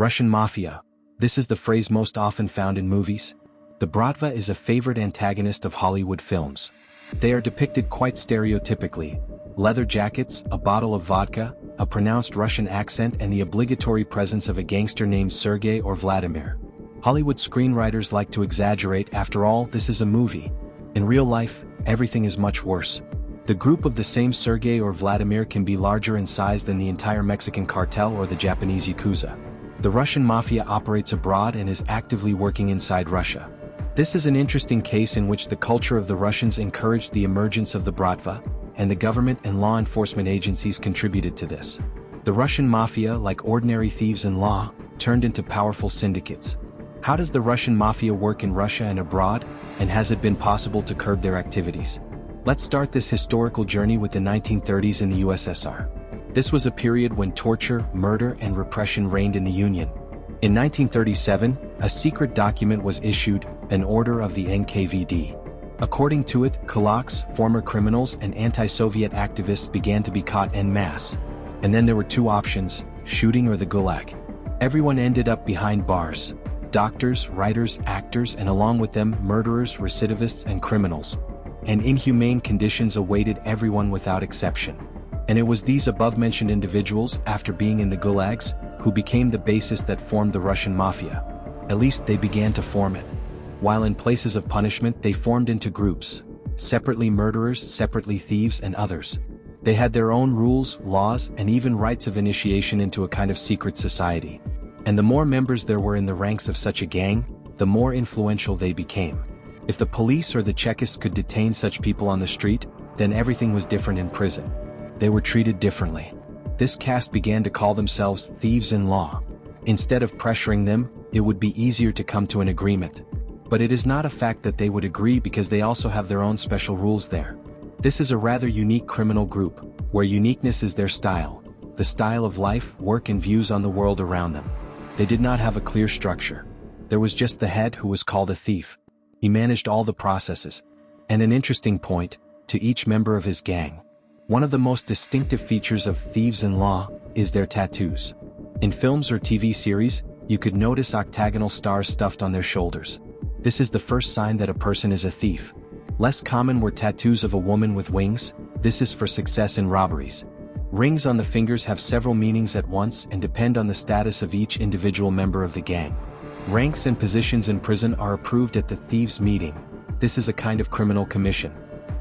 Russian mafia. This is the phrase most often found in movies. The Bratva is a favorite antagonist of Hollywood films. They are depicted quite stereotypically. Leather jackets, a bottle of vodka, a pronounced Russian accent and the obligatory presence of a gangster named Sergei or Vladimir. Hollywood screenwriters like to exaggerate. After all, this is a movie. In real life, everything is much worse. The group of the same Sergei or Vladimir can be larger in size than the entire Mexican cartel or the Japanese Yakuza. The Russian mafia operates abroad and is actively working inside Russia. This is an interesting case in which the culture of the Russians encouraged the emergence of the Bratva, and the government and law enforcement agencies contributed to this. The Russian mafia, like ordinary thieves in law, turned into powerful syndicates. How does the Russian mafia work in Russia and abroad, and has it been possible to curb their activities? Let's start this historical journey with the 1930s in the USSR. This was a period when torture, murder, and repression reigned in the Union. In 1937, a secret document was issued, an order of the NKVD. According to it, kulaks, former criminals and anti-Soviet activists began to be caught en masse. And then there were two options, shooting or the gulag. Everyone ended up behind bars. Doctors, writers, actors, and along with them, murderers, recidivists, and criminals. And inhumane conditions awaited everyone without exception. And it was these above-mentioned individuals, after being in the gulags, who became the basis that formed the Russian mafia. At least they began to form it. While in places of punishment, they formed into groups. Separately murderers, separately thieves, and others. They had their own rules, laws, and even rites of initiation into a kind of secret society. And the more members there were in the ranks of such a gang, the more influential they became. If the police or the Chekists could detain such people on the street, then everything was different in prison. They were treated differently. This caste began to call themselves thieves in law. Instead of pressuring them, it would be easier to come to an agreement. But it is not a fact that they would agree because they also have their own special rules there. This is a rather unique criminal group, where uniqueness is their style, the style of life, work and views on the world around them. They did not have a clear structure. There was just the head who was called a thief. He managed all the processes. And an interesting point, to each member of his gang. One of the most distinctive features of thieves in law is their tattoos. In films or TV series, you could notice octagonal stars stuffed on their shoulders. This is the first sign that a person is a thief. Less common were tattoos of a woman with wings. This is for success in robberies. Rings on the fingers have several meanings at once and depend on the status of each individual member of the gang. Ranks and positions in prison are approved at the thieves' meeting. This is a kind of criminal commission.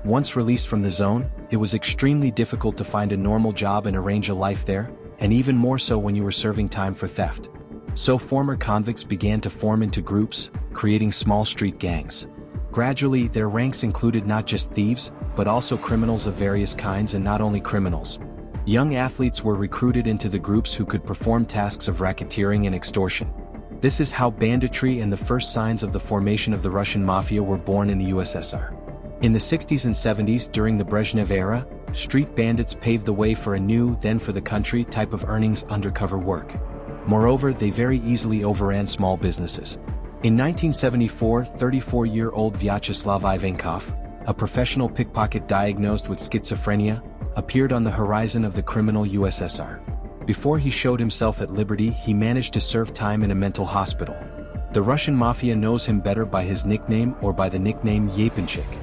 Once released from the zone, it was extremely difficult to find a normal job and arrange a life there, and even more so when you were serving time for theft. So former convicts began to form into groups, creating small street gangs. Gradually, their ranks included not just thieves, but also criminals of various kinds and not only criminals. Young athletes were recruited into the groups who could perform tasks of racketeering and extortion. This is how banditry and the first signs of the formation of the Russian mafia were born in the USSR. In the 60s and 70s, during the Brezhnev era, street bandits paved the way for a new, then for the country, type of earnings undercover work. Moreover, they very easily overran small businesses. In 1974, 34-year-old Vyacheslav Ivankov, a professional pickpocket diagnosed with schizophrenia, appeared on the horizon of the criminal USSR. Before he showed himself at liberty, he managed to serve time in a mental hospital. The Russian mafia knows him better by his nickname or by the nickname Yaponchik.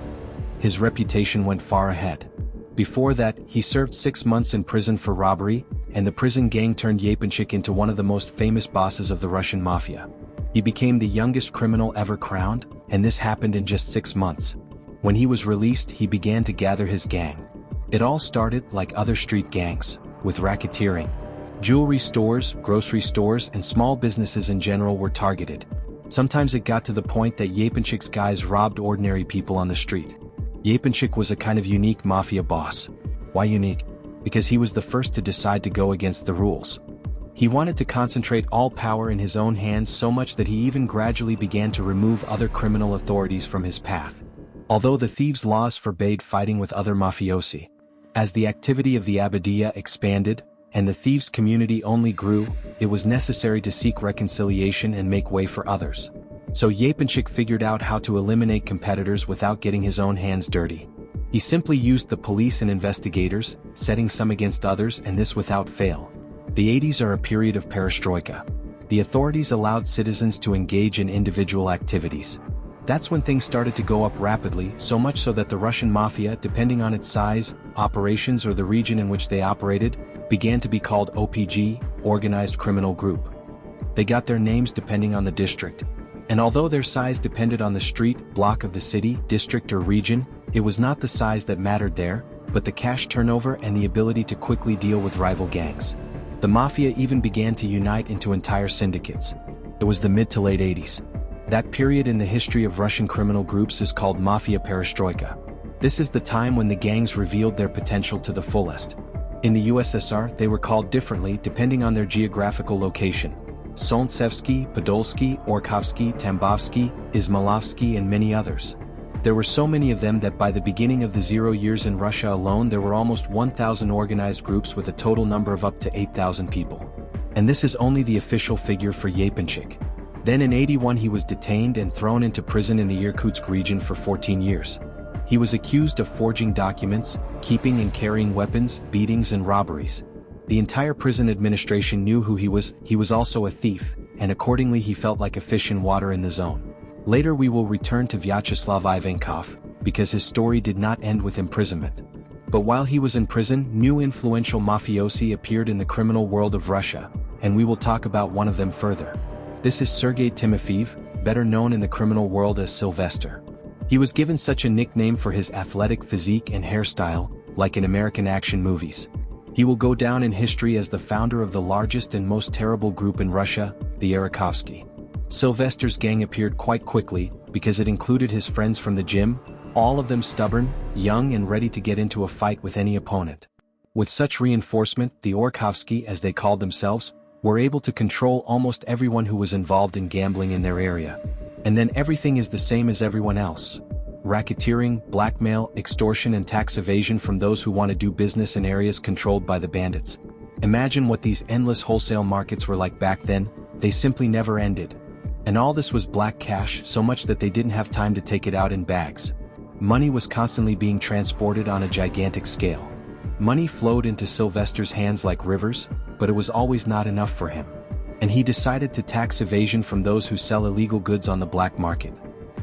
His reputation went far ahead. Before that, he served 6 months in prison for robbery, and the prison gang turned Yaponchik into one of the most famous bosses of the Russian mafia. He became the youngest criminal ever crowned, and this happened in just 6 months. When he was released, he began to gather his gang. It all started, like other street gangs, with racketeering. Jewelry stores, grocery stores, and small businesses in general were targeted. Sometimes it got to the point that Yaponchik's guys robbed ordinary people on the street. Yaponchik was a kind of unique mafia boss. Why unique? Because he was the first to decide to go against the rules. He wanted to concentrate all power in his own hands so much that he even gradually began to remove other criminal authorities from his path. Although the thieves' laws forbade fighting with other mafiosi. As the activity of the Abadia expanded, and the thieves' community only grew, it was necessary to seek reconciliation and make way for others. So Yaponchik figured out how to eliminate competitors without getting his own hands dirty. He simply used the police and investigators, setting some against others, and this without fail. The 80s are a period of perestroika. The authorities allowed citizens to engage in individual activities. That's when things started to go up rapidly, so much so that the Russian mafia, depending on its size, operations or the region in which they operated, began to be called OPG, Organized Criminal Group. They got their names depending on the district. And although their size depended on the street, block of the city, district or region, it was not the size that mattered there, but the cash turnover and the ability to quickly deal with rival gangs. The mafia even began to unite into entire syndicates. It was the mid to late 80s. That period in the history of Russian criminal groups is called mafia perestroika. This is the time when the gangs revealed their potential to the fullest. In the USSR, they were called differently depending on their geographical location. Solntsevsky, Podolsky, Orekhovsky, Tambovsky, Izmailovsky and many others. There were so many of them that by the beginning of the 0 years in Russia alone there were almost 1,000 organized groups with a total number of up to 8,000 people. And this is only the official figure for Yaponchik. Then in 81 he was detained and thrown into prison in the Irkutsk region for 14 years. He was accused of forging documents, keeping and carrying weapons, beatings and robberies. The entire prison administration knew who he was also a thief, and accordingly he felt like a fish in water in the zone. Later we will return to Vyacheslav Ivankov, because his story did not end with imprisonment. But while he was in prison, new influential mafiosi appeared in the criminal world of Russia, and we will talk about one of them further. This is Sergei Timofeyev, better known in the criminal world as Sylvester. He was given such a nickname for his athletic physique and hairstyle, like in American action movies. He will go down in history as the founder of the largest and most terrible group in Russia, the Orekhovsky. Sylvester's gang appeared quite quickly, because it included his friends from the gym, all of them stubborn, young and ready to get into a fight with any opponent. With such reinforcement, the Orekhovsky, as they called themselves, were able to control almost everyone who was involved in gambling in their area. And then everything is the same as everyone else. Racketeering, blackmail, extortion and tax evasion from those who want to do business in areas controlled by the bandits. Imagine what these endless wholesale markets were like back then, they simply never ended. And all this was black cash, so much that they didn't have time to take it out in bags. Money was constantly being transported on a gigantic scale. Money flowed into Sylvester's hands like rivers, but it was always not enough for him. And he decided to tax evasion from those who sell illegal goods on the black market.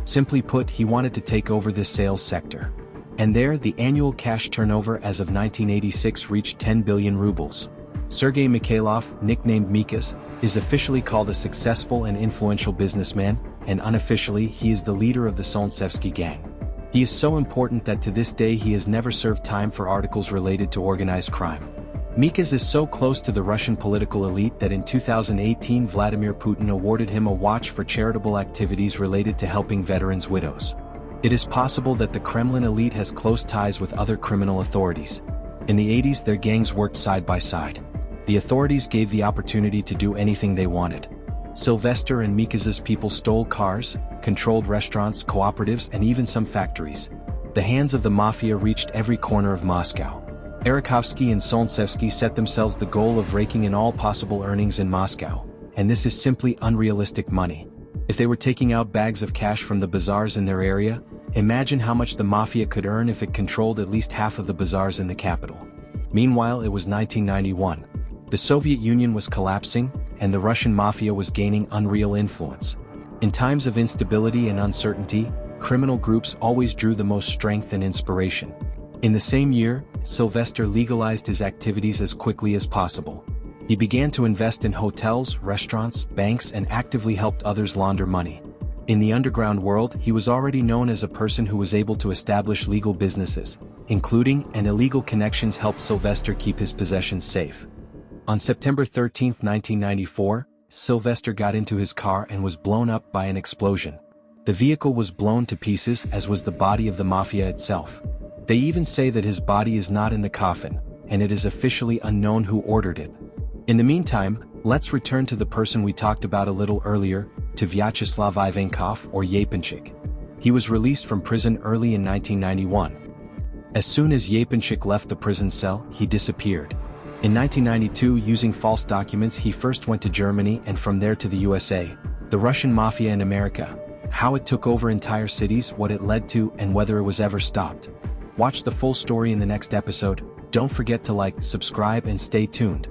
Simply put, he wanted to take over this sales sector. And there, the annual cash turnover as of 1986 reached 10 billion rubles. Sergei Mikhailov, nicknamed Mikhas, is officially called a successful and influential businessman, and unofficially he is the leader of the Solntsevsky gang. He is so important that to this day he has never served time for articles related to organized crime. Mikhas is so close to the Russian political elite that in 2018 Vladimir Putin awarded him a watch for charitable activities related to helping veterans' widows. It is possible that the Kremlin elite has close ties with other criminal authorities. In the 80s their gangs worked side by side. The authorities gave the opportunity to do anything they wanted. Sylvester and Mikhas's people stole cars, controlled restaurants, cooperatives and even some factories. The hands of the mafia reached every corner of Moscow. Orekhovsky and Solntsevsky set themselves the goal of raking in all possible earnings in Moscow, and this is simply unrealistic money. If they were taking out bags of cash from the bazaars in their area, imagine how much the mafia could earn if it controlled at least half of the bazaars in the capital. Meanwhile, it was 1991. The Soviet Union was collapsing, and the Russian mafia was gaining unreal influence. In times of instability and uncertainty, criminal groups always drew the most strength and inspiration. In the same year, Sylvester legalized his activities as quickly as possible. He began to invest in hotels, restaurants, banks and actively helped others launder money. In the underground world, he was already known as a person who was able to establish legal businesses, including and illegal connections helped Sylvester keep his possessions safe. On September 13, 1994, Sylvester got into his car and was blown up by an explosion. The vehicle was blown to pieces, as was the body of the mafia itself. They even say that his body is not in the coffin, and it is officially unknown who ordered it. In the meantime, let's return to the person we talked about a little earlier, to Vyacheslav Ivankov or Yaponchik. He was released from prison early in 1991. As soon as Yaponchik left the prison cell, he disappeared. In 1992, using false documents, he first went to Germany and from there to the USA, the Russian mafia in America, how it took over entire cities, what it led to, and whether it was ever stopped. Watch the full story in the next episode. Don't forget to like, subscribe and stay tuned.